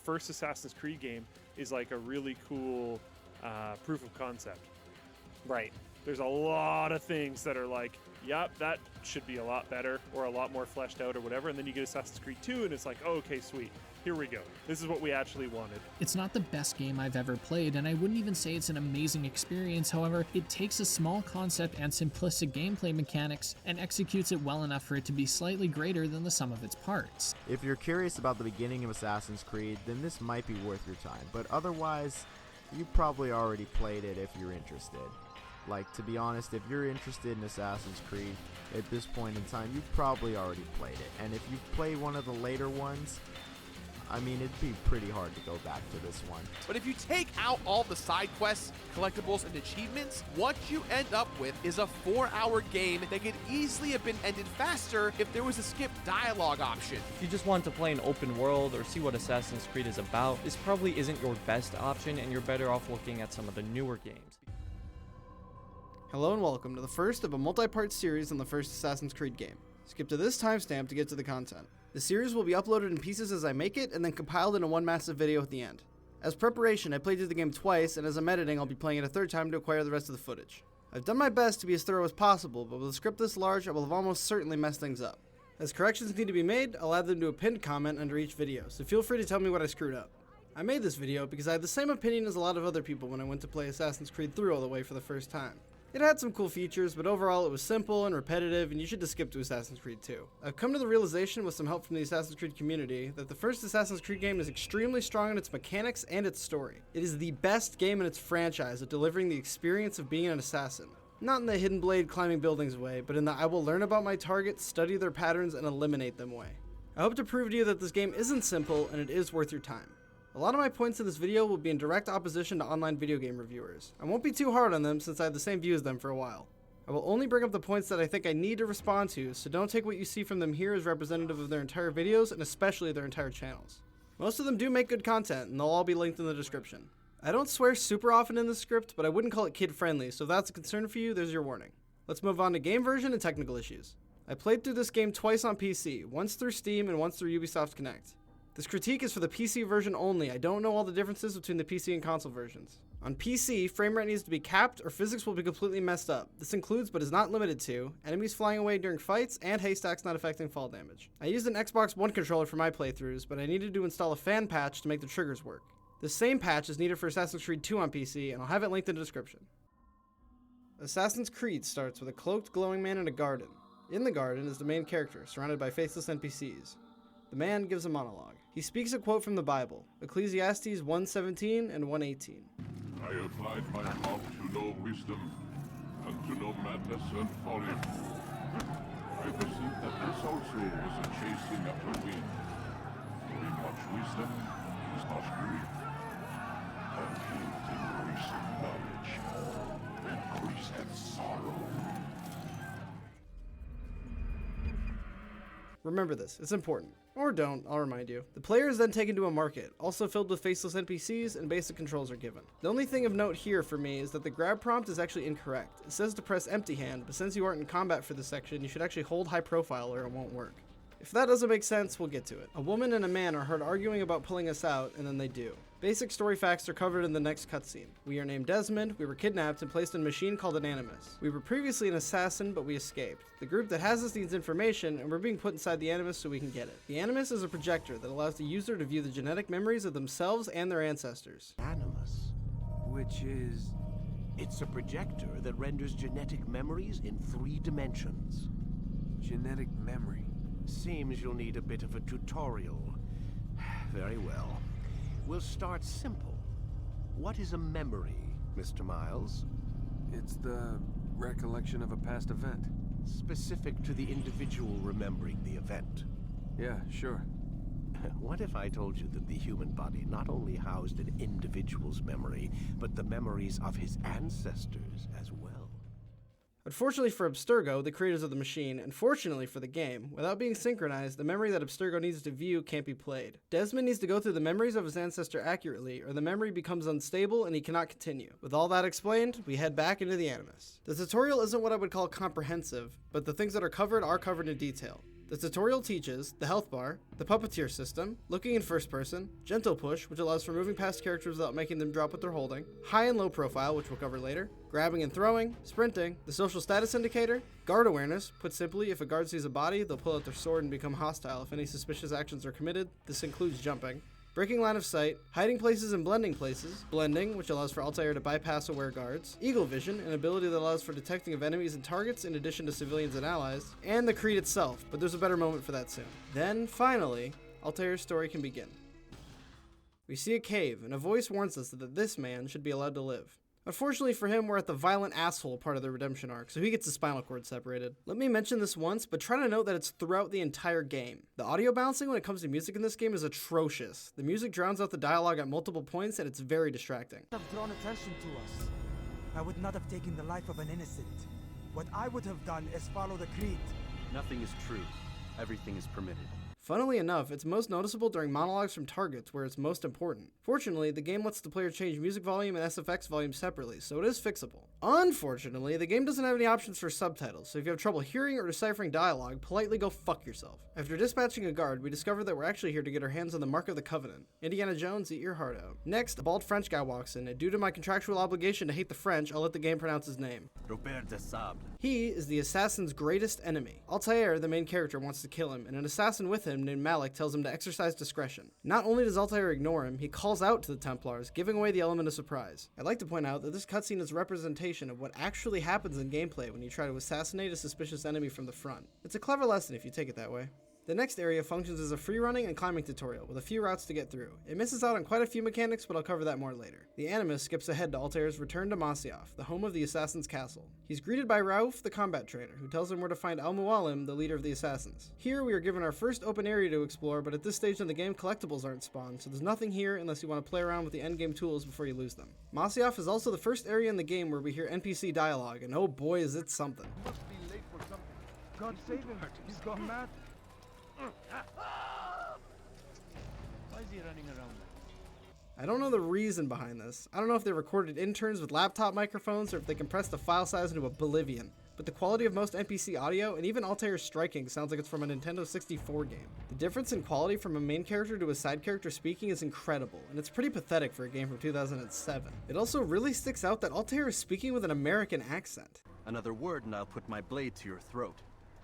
first Assassin's Creed game is like a really cool proof of concept. Right. There's a lot of things that are like, yep, that should be a lot better or a lot more fleshed out or whatever. And then you get Assassin's Creed 2 and it's like, oh, okay, sweet. Here we go. This is what we actually wanted. It's not the best game I've ever played, and I wouldn't even say it's an amazing experience. However, it takes a small concept and simplistic gameplay mechanics and executes it well enough for it to be slightly greater than the sum of its parts. If you're curious about the beginning of Assassin's Creed, then this might be worth your time, but otherwise, you probably already played it if you're interested. Like, to be honest, if you're interested in Assassin's Creed, at this point in time, you've probably already played it. And if you've played one of the later ones, I mean, it'd be pretty hard to go back to this one. But if you take out all the side quests, collectibles, and achievements, what you end up with is a 4-hour game that could easily have been ended faster if there was a skip dialogue option. If you just want to play an open world or see what Assassin's Creed is about, this probably isn't your best option, and you're better off looking at some of the newer games. Hello and welcome to the first of a multi-part series on the first Assassin's Creed game. Skip to this timestamp to get to the content. The series will be uploaded in pieces as I make it, and then compiled into one massive video at the end. As preparation, I played through the game twice, and as I'm editing, I'll be playing it a third time to acquire the rest of the footage. I've done my best to be as thorough as possible, but with a script this large, I will have almost certainly messed things up. As corrections need to be made, I'll add them to a pinned comment under each video, so feel free to tell me what I screwed up. I made this video because I had the same opinion as a lot of other people when I went to play Assassin's Creed through all the way for the first time. It had some cool features, but overall it was simple and repetitive, and you should just skip to Assassin's Creed 2. I've come to the realization with some help from the Assassin's Creed community that the first Assassin's Creed game is extremely strong in its mechanics and its story. It is the best game in its franchise at delivering the experience of being an assassin. Not in the hidden blade climbing buildings way, but in the I will learn about my targets, study their patterns, and eliminate them way. I hope to prove to you that this game isn't simple and it is worth your time. A lot of my points in this video will be in direct opposition to online video game reviewers. I won't be too hard on them since I had the same view as them for a while. I will only bring up the points that I think I need to respond to, so don't take what you see from them here as representative of their entire videos and especially their entire channels. Most of them do make good content, and they'll all be linked in the description. I don't swear super often in this script, but I wouldn't call it kid-friendly, so if that's a concern for you, there's your warning. Let's move on to game version and technical issues. I played through this game twice on PC, once through Steam and once through Ubisoft Connect. This critique is for the PC version only. I don't know all the differences between the PC and console versions. On PC, frame rate needs to be capped or physics will be completely messed up. This includes, but is not limited to, enemies flying away during fights and haystacks not affecting fall damage. I used an Xbox One controller for my playthroughs, but I needed to install a fan patch to make the triggers work. The same patch is needed for Assassin's Creed 2 on PC, and I'll have it linked in the description. Assassin's Creed starts with a cloaked glowing man in a garden. In the garden is the main character, surrounded by faceless NPCs. The man gives a monologue. He speaks a quote from the Bible, Ecclesiastes 1:17 and 1:18. I applied my heart to know wisdom, and to know madness and folly. I perceived that this also was a chasing after wind. For in much wisdom is much grief, and in increasing knowledge increaseth sorrow. Remember this, it's important. Or don't, I'll remind you. The player is then taken to a market, also filled with faceless NPCs, and basic controls are given. The only thing of note here for me is that the grab prompt is actually incorrect. It says to press empty hand, but since you aren't in combat for this section, you should actually hold high profile or it won't work. If that doesn't make sense, we'll get to it. A woman and a man are heard arguing about pulling us out, and then they do. Basic story facts are covered in the next cutscene. We are named Desmond, we were kidnapped and placed in a machine called an Animus. We were previously an assassin, but we escaped. The group that has us needs information, and we're being put inside the Animus so we can get it. The Animus is a projector that allows the user to view the genetic memories of themselves and their ancestors. Animus, which is... It's a projector that renders genetic memories in 3 dimensions. Genetic memory? Seems you'll need a bit of a tutorial. Very well. We'll start simple. What is a memory, Mr. Miles? It's the recollection of a past event. Specific to the individual remembering the event. Yeah, sure. What if I told you that the human body not only housed an individual's memory, but the memories of his ancestors as well? Unfortunately for Abstergo, the creators of the machine, and fortunately for the game, without being synchronized, the memory that Abstergo needs to view can't be played. Desmond needs to go through the memories of his ancestor accurately, or the memory becomes unstable and he cannot continue. With all that explained, we head back into the Animus. The tutorial isn't what I would call comprehensive, but the things that are covered in detail. The tutorial teaches the health bar, the puppeteer system, looking in first person, gentle push, which allows for moving past characters without making them drop what they're holding, high and low profile, which we'll cover later, grabbing and throwing, sprinting, the social status indicator, guard awareness. Put simply, if a guard sees a body, they'll pull out their sword and become hostile if any suspicious actions are committed. This includes jumping. Breaking line of sight, hiding places and blending places, blending, which allows for Altair to bypass aware guards, eagle vision, an ability that allows for detecting of enemies and targets in addition to civilians and allies, and the creed itself, but there's a better moment for that soon. Then, finally, Altair's story can begin. We see a cave, and a voice warns us that this man should be allowed to live. Unfortunately for him, we're at the violent asshole part of the redemption arc, so he gets his spinal cord separated. Let me mention this once, but try to note that it's throughout the entire game. The audio balancing when it comes to music in this game is atrocious. The music drowns out the dialogue at multiple points, and it's very distracting. Have drawn attention to us. I would not have taken the life of an innocent. What I would have done is follow the creed. Nothing is true. Everything is permitted. Funnily enough, it's most noticeable during monologues from targets where it's most important. Fortunately, the game lets the player change music volume and SFX volume separately, so it is fixable. Unfortunately, the game doesn't have any options for subtitles, so if you have trouble hearing or deciphering dialogue, politely go fuck yourself. After dispatching a guard, we discover that we're actually here to get our hands on the Mark of the Covenant. Indiana Jones, eat your heart out. Next, a bald French guy walks in, and due to my contractual obligation to hate the French, I'll let the game pronounce his name. Robert de Sable. He is the assassin's greatest enemy. Altair, the main character, wants to kill him, and an assassin with him named Malik tells him to exercise discretion. Not only does Altair ignore him, he calls out to the Templars, giving away the element of surprise. I'd like to point out that this cutscene is a representation of what actually happens in gameplay when you try to assassinate a suspicious enemy from the front. It's a clever lesson if you take it that way. The next area functions as a free running and climbing tutorial with a few routes to get through. It misses out on quite a few mechanics, but I'll cover that more later. The Animus skips ahead to Altair's return to Masyaf, the home of the Assassin's Castle. He's greeted by Rauf, the combat trainer, who tells him where to find Al-Mualim, the leader of the Assassins. Here we are given our first open area to explore, but at this stage in the game collectibles aren't spawned, so there's nothing here unless you want to play around with the endgame tools before you lose them. Masyaf is also the first area in the game where we hear NPC dialogue, and oh boy is it something. Must be late for something. God save him. He's gone mad. Why is he running around? I don't know the reason behind this. I don't know if they recorded interns with laptop microphones or if they compressed the file size into oblivion, but the quality of most NPC audio and even Altair's striking sounds like it's from a Nintendo 64 game. The difference in quality from a main character to a side character speaking is incredible, and it's pretty pathetic for a game from 2007. It also really sticks out that Altair is speaking with an American accent. Another word and I'll put my blade to your throat.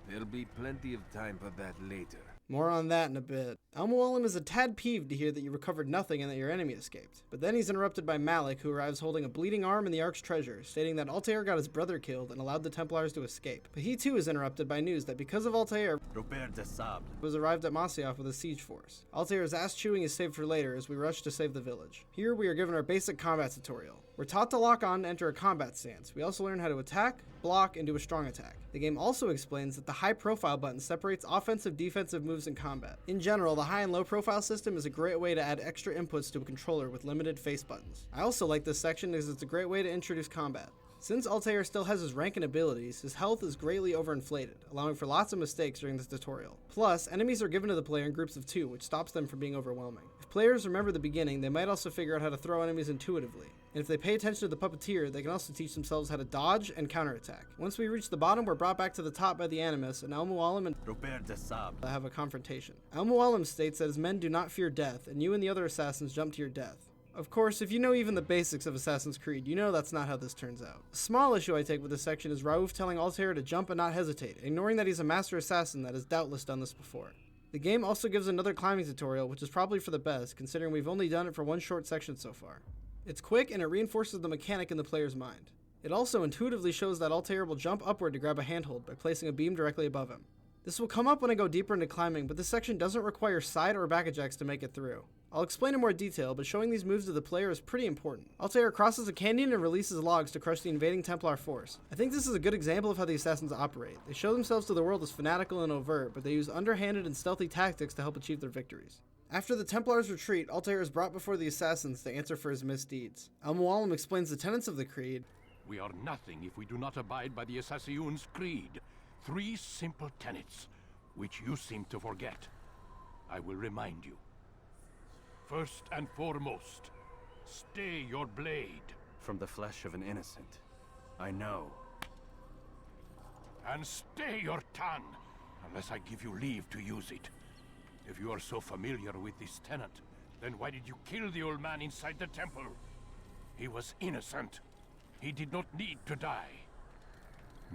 There'll be plenty of time for that later. More on that in a bit. Al-Mualim is a tad peeved to hear that you recovered nothing and that your enemy escaped. But then he's interrupted by Malik, who arrives holding a bleeding arm and the Ark's treasure, stating that Altair got his brother killed and allowed the Templars to escape. But he too is interrupted by news that because of Altair, Robert de Sable was arrived at Masyaf with a siege force. Altair's ass chewing is saved for later as we rush to save the village. Here we are given our basic combat tutorial. We're taught to lock on to enter a combat stance. We also learn how to attack, block, and do a strong attack. The game also explains that the high profile button separates offensive defensive moves in combat. In general, the high and low profile system is a great way to add extra inputs to a controller with limited face buttons. I also like this section as it's a great way to introduce combat. Since Altair still has his rank and abilities, his health is greatly overinflated, allowing for lots of mistakes during this tutorial. Plus, enemies are given to the player in groups of 2, which stops them from being overwhelming. If players remember the beginning, they might also figure out how to throw enemies intuitively. And if they pay attention to the puppeteer, they can also teach themselves how to dodge and counterattack. Once we reach the bottom, we're brought back to the top by the Animus, and Al-Mualim and Robert de Sable have a confrontation. Al-Mualim states that his men do not fear death, and you and the other assassins jump to your death. Of course, if you know even the basics of Assassin's Creed, you know that's not how this turns out. A small issue I take with this section is Rauf telling Altair to jump and not hesitate, ignoring that he's a master assassin that has doubtless done this before. The game also gives another climbing tutorial, which is probably for the best, considering we've only done it for one short section so far. It's quick and it reinforces the mechanic in the player's mind. It also intuitively shows that Altair will jump upward to grab a handhold by placing a beam directly above him. This will come up when I go deeper into climbing, but this section doesn't require side or back ejects to make it through. I'll explain in more detail, but showing these moves to the player is pretty important. Altair crosses a canyon and releases logs to crush the invading Templar force. I think this is a good example of how the assassins operate. They show themselves to the world as fanatical and overt, but they use underhanded and stealthy tactics to help achieve their victories. After the Templars retreat, Altair is brought before the assassins to answer for his misdeeds. Al-Mualim explains the tenets of the creed. We are nothing if we do not abide by the Assassin's creed. 3 simple tenets, which you seem to forget. I will remind you. First and foremost, stay your blade. from the flesh of an innocent. I know. And stay your tongue. unless I give you leave to use it. If you are so familiar with this tenant, then why did you kill the old man inside the temple? He was innocent. He did not need to die.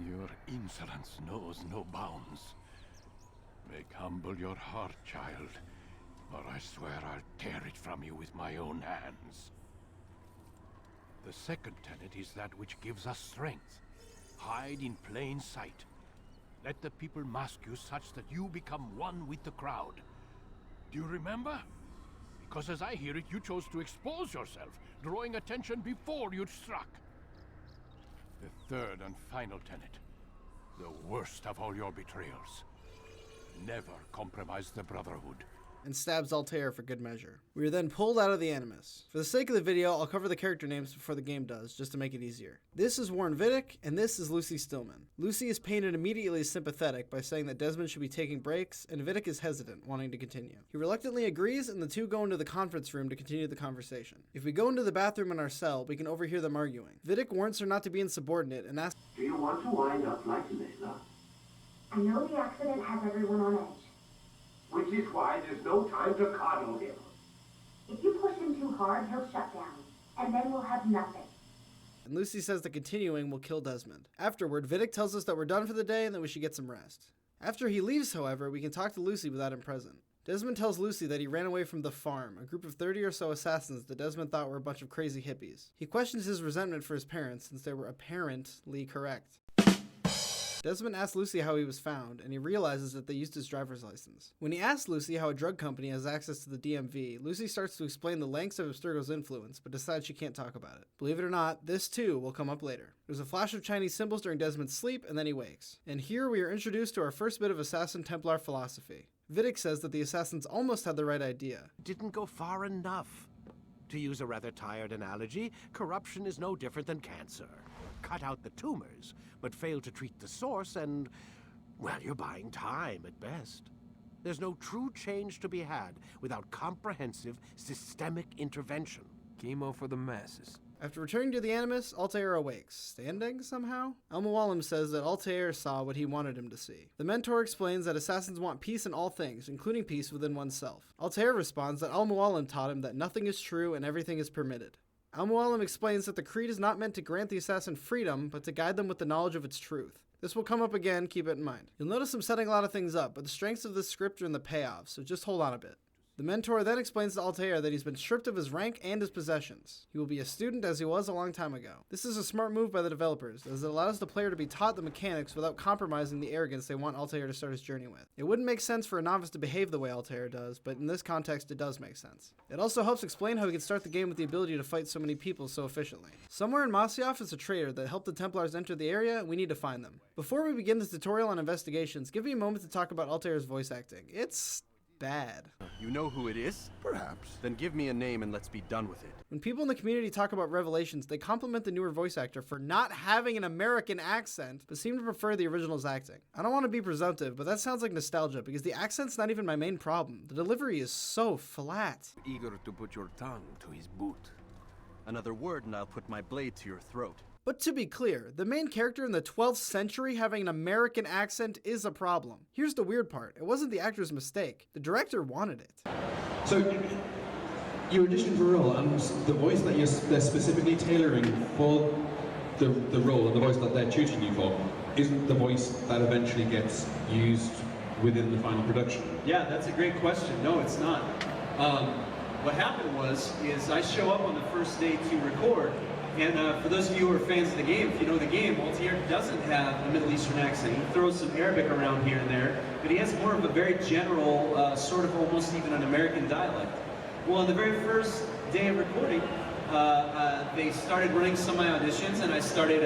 Your insolence knows no bounds. Make humble your heart, child, or I swear I'll tear it from you with my own hands. The second tenet is that which gives us strength. Hide in plain sight. Let the people mask you such that you become one with the crowd. Do you remember? Because as I hear it, you chose to expose yourself, drawing attention before you'd struck. The third and final tenet. The worst of all your betrayals. Never compromise the Brotherhood. And stabs Altair for good measure. We are then pulled out of the Animus. For the sake of the video, I'll cover the character names before the game does, just to make it easier. This is Warren Vidic, and this is Lucy Stillman. Lucy is painted immediately as sympathetic by saying that Desmond should be taking breaks, and Vidic is hesitant, wanting to continue. He reluctantly agrees, and the two go into the conference room to continue the conversation. If we go into the bathroom in our cell, we can overhear them arguing. Vidic warns her not to be insubordinate and asks, "Do you want to wind up like Layla?" I know the accident has everyone on edge. Which is why there's no time to coddle him. If you push him too hard, he'll shut down, and then we'll have nothing. and Lucy says that continuing will kill Desmond. Afterward, Vidic tells us that we're done for the day and that we should get some rest. After he leaves, however, we can talk to Lucy without him present. Desmond tells Lucy that he ran away from the farm, a group of 30 or so assassins that Desmond thought were a bunch of crazy hippies. He questions his resentment for his parents since they were apparently correct. Desmond asks Lucy how he was found, and he realizes that they used his driver's license. When he asks Lucy how a drug company has access to the DMV, Lucy starts to explain the lengths of Abstergo's influence, but decides she can't talk about it. Believe it or not, this too will come up later. There's a flash of Chinese symbols during Desmond's sleep, and then he wakes. And here we are introduced to our first bit of Assassin Templar philosophy. Vidic says that the assassins almost had the right idea. Didn't go far enough. To use a rather tired analogy, corruption is no different than cancer. Cut out the tumors, but fail to treat the source and, well, you're buying time at best. There's no true change to be had without comprehensive, systemic intervention. Chemo for the masses. After returning to the Animus, Altair awakes, standing somehow? Al-Mualim says that Altair saw what he wanted him to see. The mentor explains that assassins want peace in all things, including peace within oneself. Altair responds that Al-Mualim taught him that nothing is true and everything is permitted. Al-Mualim explains that the creed is not meant to grant the assassin freedom, but to guide them with the knowledge of its truth. This will come up again, keep it in mind. You'll notice I'm setting a lot of things up, but the strengths of this script are in the payoffs, so just hold on a bit. The mentor then explains to Altair that he's been stripped of his rank and his possessions. He will be a student as he was a long time ago. This is a smart move by the developers, as it allows the player to be taught the mechanics without compromising the arrogance they want Altair to start his journey with. It wouldn't make sense for a novice to behave the way Altair does, but in this context it does make sense. It also helps explain how he can start the game with the ability to fight so many people so efficiently. Somewhere in Masyaf is a traitor that helped the Templars enter the area, and we need to find them. Before we begin this tutorial on investigations, give me a moment to talk about Altair's voice acting. It's bad. You know who it is? Perhaps. Then give me a name and let's be done with it. When people in the community talk about Revelations, they compliment the newer voice actor for not having an American accent, but seem to prefer the original's acting. I don't want to be presumptive, but that sounds like nostalgia, because the accent's not even my main problem. The delivery is so flat. Eager to put your tongue to his boot. Another word and I'll put my blade to your throat. But to be clear, the main character in the 12th century having an American accent is a problem. Here's the weird part. It wasn't the actor's mistake. The director wanted it. So, you auditioned for a role, and the voice that they're specifically tailoring for the role, and the voice that they're tutoring you for, isn't the voice that eventually gets used within the final production? Yeah, that's a great question. No, it's not. What happened is I show up on the first day to record, and for those of you who are fans of the game, if you know the game, Altair doesn't have a Middle Eastern accent. He throws some Arabic around here and there, but he has more of a very general, sort of almost even an American dialect. Well, on the very first day of recording, they started running some of my auditions, and I started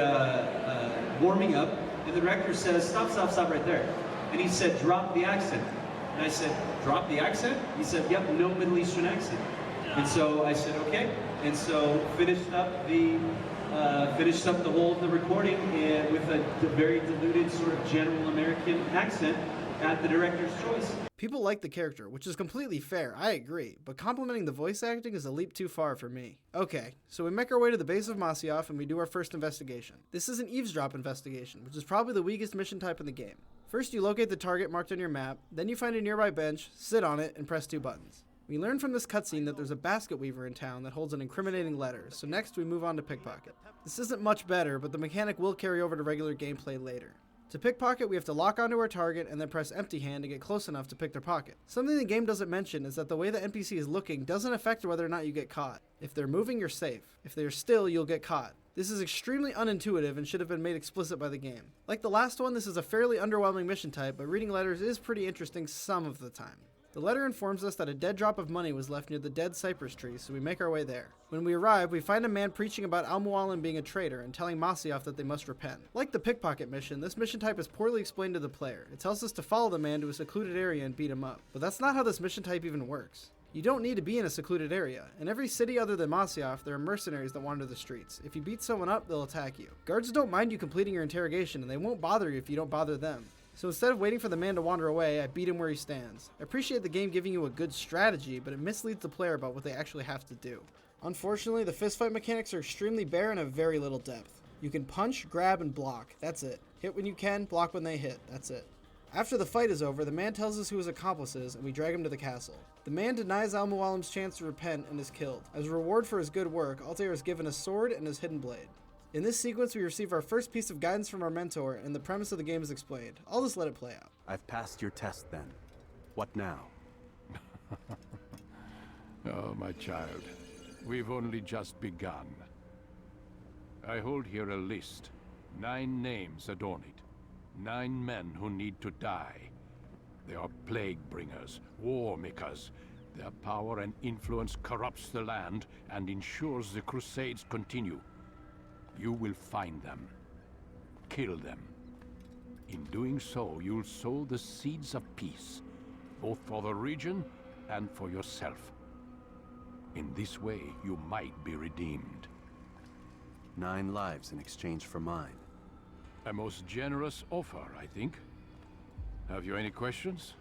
warming up, and the director says, stop right there. And he said, drop the accent. And I said, drop the accent? He said, yep, no Middle Eastern accent. And so I said, okay. And so finished up the whole of the recording with a very diluted sort of general American accent at the director's choice. People like the character, which is completely fair, I agree, but complimenting the voice acting is a leap too far for me. Okay, so we make our way to the base of Masyaf and we do our first investigation. This is an eavesdrop investigation, which is probably the weakest mission type in the game. First you locate the target marked on your map, then you find a nearby bench, sit on it, and press 2 buttons. We learn from this cutscene that there's a basket weaver in town that holds an incriminating letter, so next we move on to pickpocket. This isn't much better, but the mechanic will carry over to regular gameplay later. To pickpocket, we have to lock onto our target and then press empty hand to get close enough to pick their pocket. Something the game doesn't mention is that the way the NPC is looking doesn't affect whether or not you get caught. If they're moving, you're safe. If they're still, you'll get caught. This is extremely unintuitive and should have been made explicit by the game. Like the last one, this is a fairly underwhelming mission type, but reading letters is pretty interesting some of the time. The letter informs us that a dead drop of money was left near the dead cypress tree, so we make our way there. When we arrive, we find a man preaching about Al-Mualim being a traitor and telling Masyaf that they must repent. Like the pickpocket mission, this mission type is poorly explained to the player. It tells us to follow the man to a secluded area and beat him up. But that's not how this mission type even works. You don't need to be in a secluded area. In every city other than Masyaf, there are mercenaries that wander the streets. If you beat someone up, they'll attack you. Guards don't mind you completing your interrogation, and they won't bother you if you don't bother them. So instead of waiting for the man to wander away, I beat him where he stands. I appreciate the game giving you a good strategy, but it misleads the player about what they actually have to do. Unfortunately, the fistfight mechanics are extremely bare and have very little depth. You can punch, grab, and block. That's it. Hit when you can, block when they hit. That's it. After the fight is over, the man tells us who his accomplice is, and we drag him to the castle. The man denies Al-Mualim's chance to repent and is killed. As a reward for his good work, Altair is given a sword and his hidden blade. In this sequence, we receive our first piece of guidance from our mentor, and the premise of the game is explained. I'll just let it play out. I've passed your test then. What now? Oh, my child. We've only just begun. I hold here a list. 9 names adorn it. 9 men who need to die. They are plague bringers, war makers. Their power and influence corrupts the land and ensures the crusades continue. You will find them. Kill them. In doing so, you'll sow the seeds of peace, both for the region and for yourself. In this way, you might be redeemed. 9 lives in exchange for mine. A most generous offer, I think. Have you any questions?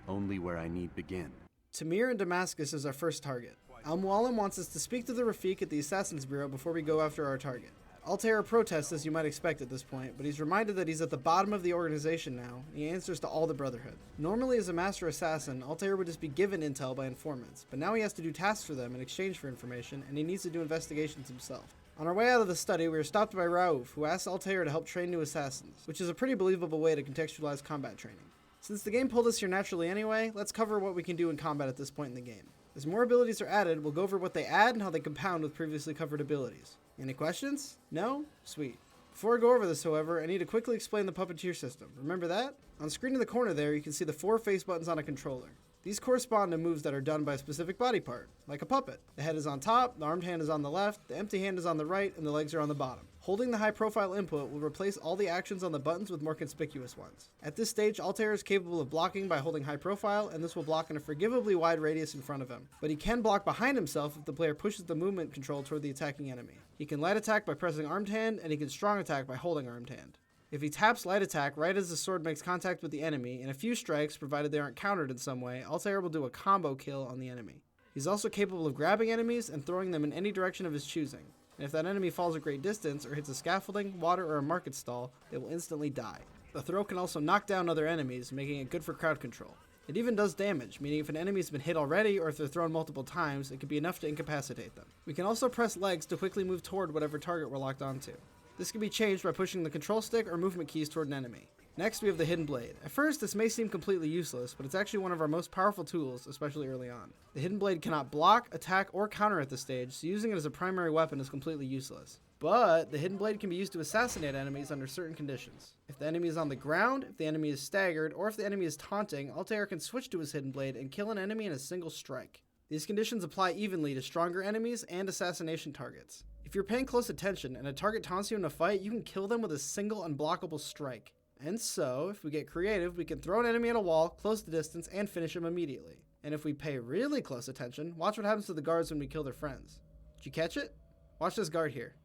Only where I need begin. Tamir and Damascus is our first target. Al-Mualim wants us to speak to the Rafik at the Assassin's Bureau before we go after our target. Altair protests, as you might expect at this point, but he's reminded that he's at the bottom of the organization now, and he answers to all the Brotherhood. Normally as a master assassin, Altair would just be given intel by informants, but now he has to do tasks for them in exchange for information, and he needs to do investigations himself. On our way out of the study, we are stopped by Raouf, who asks Altair to help train new assassins, which is a pretty believable way to contextualize combat training. Since the game pulled us here naturally anyway, let's cover what we can do in combat at this point in the game. As more abilities are added, we'll go over what they add and how they compound with previously covered abilities. Any questions? No? Sweet. Before I go over this, however, I need to quickly explain the puppeteer system. Remember that? On the screen in the corner there, you can see the 4 face buttons on a controller. These correspond to moves that are done by a specific body part, like a puppet. The head is on top, the armed hand is on the left, the empty hand is on the right, and the legs are on the bottom. Holding the high-profile input will replace all the actions on the buttons with more conspicuous ones. At this stage, Altair is capable of blocking by holding high profile, and this will block in a forgivably wide radius in front of him. But he can block behind himself if the player pushes the movement control toward the attacking enemy. He can light attack by pressing armed hand, and he can strong attack by holding armed hand. If he taps light attack right as the sword makes contact with the enemy, in a few strikes, provided they aren't countered in some way, Altair will do a combo kill on the enemy. He's also capable of grabbing enemies and throwing them in any direction of his choosing. And if that enemy falls a great distance or hits a scaffolding, water, or a market stall, they will instantly die. The throw can also knock down other enemies, making it good for crowd control. It even does damage, meaning if an enemy has been hit already or if they're thrown multiple times, it can be enough to incapacitate them. We can also press legs to quickly move toward whatever target we're locked onto. This can be changed by pushing the control stick or movement keys toward an enemy. Next, we have the Hidden Blade. At first, this may seem completely useless, but it's actually one of our most powerful tools, especially early on. The Hidden Blade cannot block, attack, or counter at this stage, so using it as a primary weapon is completely useless. But the Hidden Blade can be used to assassinate enemies under certain conditions. If the enemy is on the ground, if the enemy is staggered, or if the enemy is taunting, Altair can switch to his Hidden Blade and kill an enemy in a single strike. These conditions apply evenly to stronger enemies and assassination targets. If you're paying close attention and a target taunts you in a fight, you can kill them with a single unblockable strike. And so, if we get creative, we can throw an enemy at a wall, close the distance, and finish him immediately. And if we pay really close attention, watch what happens to the guards when we kill their friends. Did you catch it? Watch this guard here.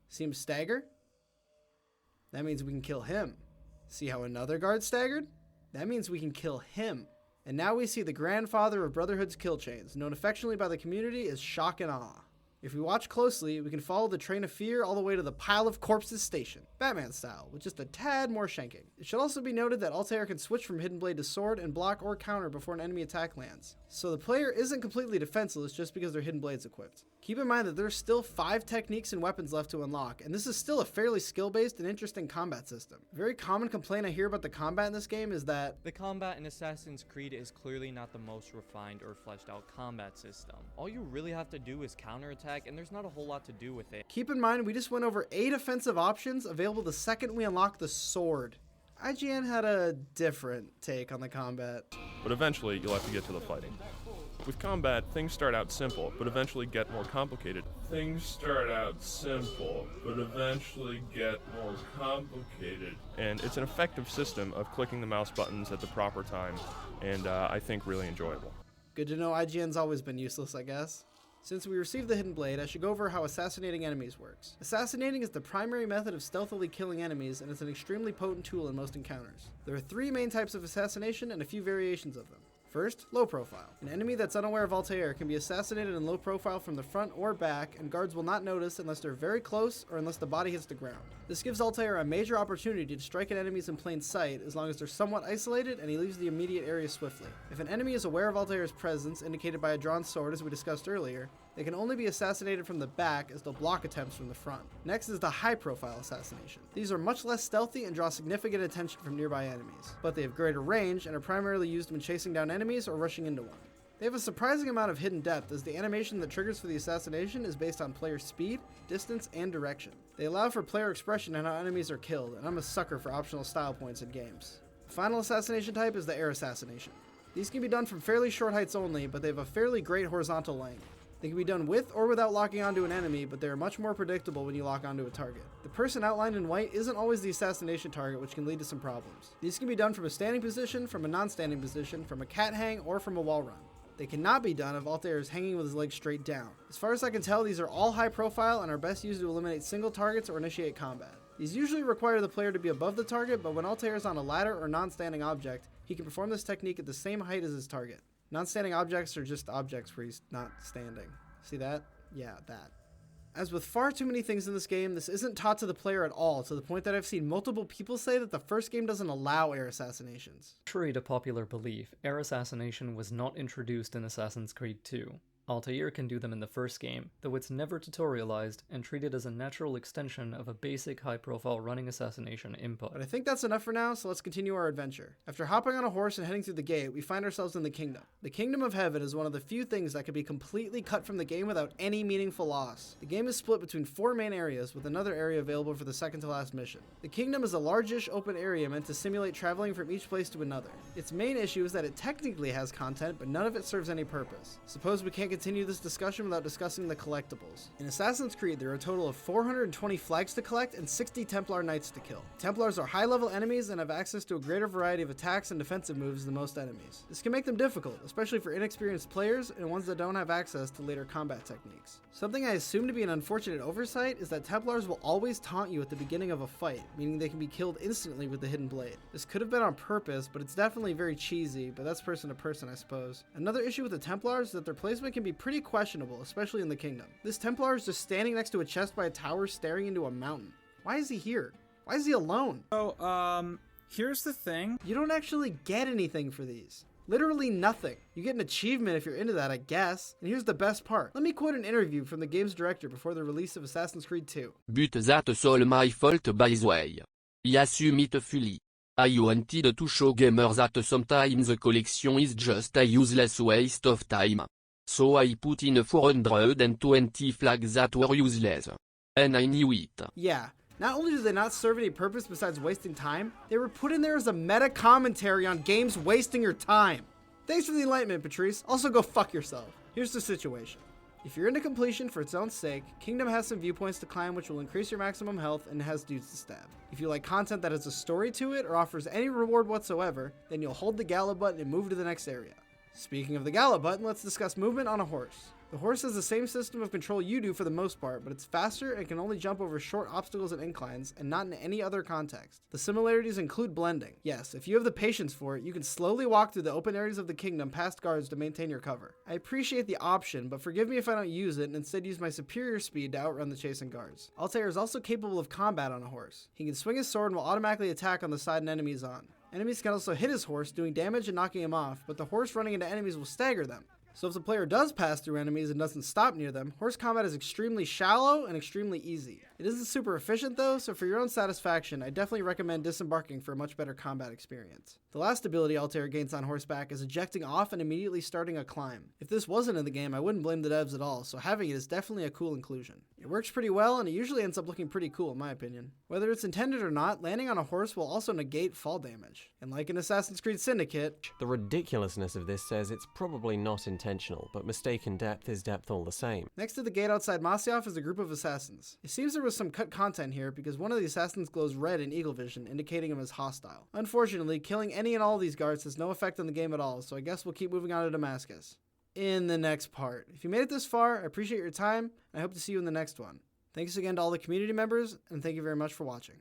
See him stagger? That means we can kill him. See how another guard staggered? That means we can kill him. And now we see the grandfather of Brotherhood's kill chains, known affectionately by the community as Shock and Awe. If we watch closely, we can follow the train of fear all the way to the pile of corpses station, Batman style, with just a tad more shanking. It should also be noted that Altair can switch from Hidden Blade to Sword and block or counter before an enemy attack lands, so the player isn't completely defenseless just because their Hidden Blade's equipped. Keep in mind that there's still 5 techniques and weapons left to unlock, and this is still a fairly skill-based and interesting combat system. A very common complaint I hear about the combat in this game is that the combat in Assassin's Creed is clearly not the most refined or fleshed out combat system. All you really have to do is counterattack, and there's not a whole lot to do with it. Keep in mind, we just went over 8 offensive options available the second we unlock the sword. IGN had a different take on the combat. But eventually, you'll have to get to the fighting. With combat, things start out simple, but eventually get more complicated. Things start out simple, but eventually get more complicated. And it's an effective system of clicking the mouse buttons at the proper time, and I think really enjoyable. Good to know IGN's always been useless, I guess. Since we received the Hidden Blade, I should go over how assassinating enemies works. Assassinating is the primary method of stealthily killing enemies, and it's an extremely potent tool in most encounters. There are 3 main types of assassination and a few variations of them. First, low profile. An enemy that's unaware of Altair can be assassinated in low profile from the front or back, and guards will not notice unless they're very close or unless the body hits the ground. This gives Altair a major opportunity to strike at enemies in plain sight as long as they're somewhat isolated and he leaves the immediate area swiftly. If an enemy is aware of Altair's presence, indicated by a drawn sword as we discussed earlier, they can only be assassinated from the back as they'll block attempts from the front. Next is the high profile assassination. These are much less stealthy and draw significant attention from nearby enemies, but they have greater range and are primarily used when chasing down enemies or rushing into one. They have a surprising amount of hidden depth, as the animation that triggers for the assassination is based on player speed, distance, and direction. They allow for player expression in how enemies are killed, and I'm a sucker for optional style points in games. The final assassination type is the air assassination. These can be done from fairly short heights only, but they have a fairly great horizontal length. They can be done with or without locking onto an enemy, but they are much more predictable when you lock onto a target. The person outlined in white isn't always the assassination target, which can lead to some problems. These can be done from a standing position, from a non-standing position, from a cat hang, or from a wall run. They cannot be done if Altair is hanging with his legs straight down. As far as I can tell, these are all high profile and are best used to eliminate single targets or initiate combat. These usually require the player to be above the target, but when Altair is on a ladder or non-standing object, he can perform this technique at the same height as his target. Non-standing objects are just objects where he's not standing. See that? Yeah, that. As with far too many things in this game, this isn't taught to the player at all, to the point that I've seen multiple people say that the first game doesn't allow air assassinations. Contrary to popular belief, air assassination was not introduced in Assassin's Creed 2. Altair can do them in the first game, though it's never tutorialized and treated as a natural extension of a basic high-profile running assassination input. But I think that's enough for now, so let's continue our adventure. After hopping on a horse and heading through the gate, we find ourselves in the Kingdom. The Kingdom of Heaven is one of the few things that can be completely cut from the game without any meaningful loss. The game is split between 4 main areas, with another area available for the second to last mission. The Kingdom is a largish open area meant to simulate traveling from each place to another. Its main issue is that it technically has content, but none of it serves any purpose. Suppose we can't continue this discussion without discussing the collectibles. In Assassin's Creed, there are a total of 420 flags to collect and 60 Templar Knights to kill. Templars are high-level enemies and have access to a greater variety of attacks and defensive moves than most enemies. This can make them difficult, especially for inexperienced players and ones that don't have access to later combat techniques. Something I assume to be an unfortunate oversight is that Templars will always taunt you at the beginning of a fight, meaning they can be killed instantly with the Hidden Blade. This could have been on purpose, but it's definitely very cheesy, but that's person to person, I suppose. Another issue with the Templars is that their placement can be pretty questionable, especially in the Kingdom. This Templar is just standing next to a chest by a tower staring into a mountain. Why is he here? Why is he alone? So, here's the thing. You don't actually get anything for these. Literally nothing. You get an achievement if you're into that, I guess. And here's the best part. Let me quote an interview from the game's director before the release of Assassin's Creed 2. But that sol my fault by the way. I assume it fully. I wanted to show gamers that sometimes the collection is just a useless waste of time. So I put in 420 flags that were useless. And I knew it. Yeah. Not only do they not serve any purpose besides wasting time, they were put in there as a meta commentary on games wasting your time. Thanks for the enlightenment, Patrice. Also go fuck yourself. Here's the situation. If you're into completion for its own sake, Kingdom has some viewpoints to climb which will increase your maximum health and has dudes to stab. If you like content that has a story to it or offers any reward whatsoever, then you'll hold the gala button and move to the next area. Speaking of the gallop button, let's discuss movement on a horse. The horse has the same system of control you do for the most part, but it's faster and can only jump over short obstacles and inclines, and not in any other context. The similarities include blending. Yes, if you have the patience for it, you can slowly walk through the open areas of the kingdom past guards to maintain your cover. I appreciate the option, but forgive me if I don't use it and instead use my superior speed to outrun the chasing guards. Altair is also capable of combat on a horse. He can swing his sword and will automatically attack on the side an enemy is on. Enemies can also hit his horse, doing damage and knocking him off, but the horse running into enemies will stagger them. So if the player does pass through enemies and doesn't stop near them, horse combat is extremely shallow and extremely easy. It isn't super efficient though, so for your own satisfaction, I definitely recommend disembarking for a much better combat experience. The last ability Altair gains on horseback is ejecting off and immediately starting a climb. If this wasn't in the game, I wouldn't blame the devs at all, so having it is definitely a cool inclusion. It works pretty well, and it usually ends up looking pretty cool in my opinion. Whether it's intended or not, landing on a horse will also negate fall damage. And like in Assassin's Creed Syndicate, the ridiculousness of this says it's probably not intentional, but mistaken depth is depth all the same. Next to the gate outside Masyaf is a group of assassins. It seems there was some cut content here because one of the assassins glows red in eagle vision, indicating him as hostile. Unfortunately, killing any and all of these guards has no effect on the game at all, so I guess we'll keep moving on to Damascus in the next part. If you made it this far, I appreciate your time, and I hope to see you in the next one. Thanks again to all the community members, and thank you very much for watching.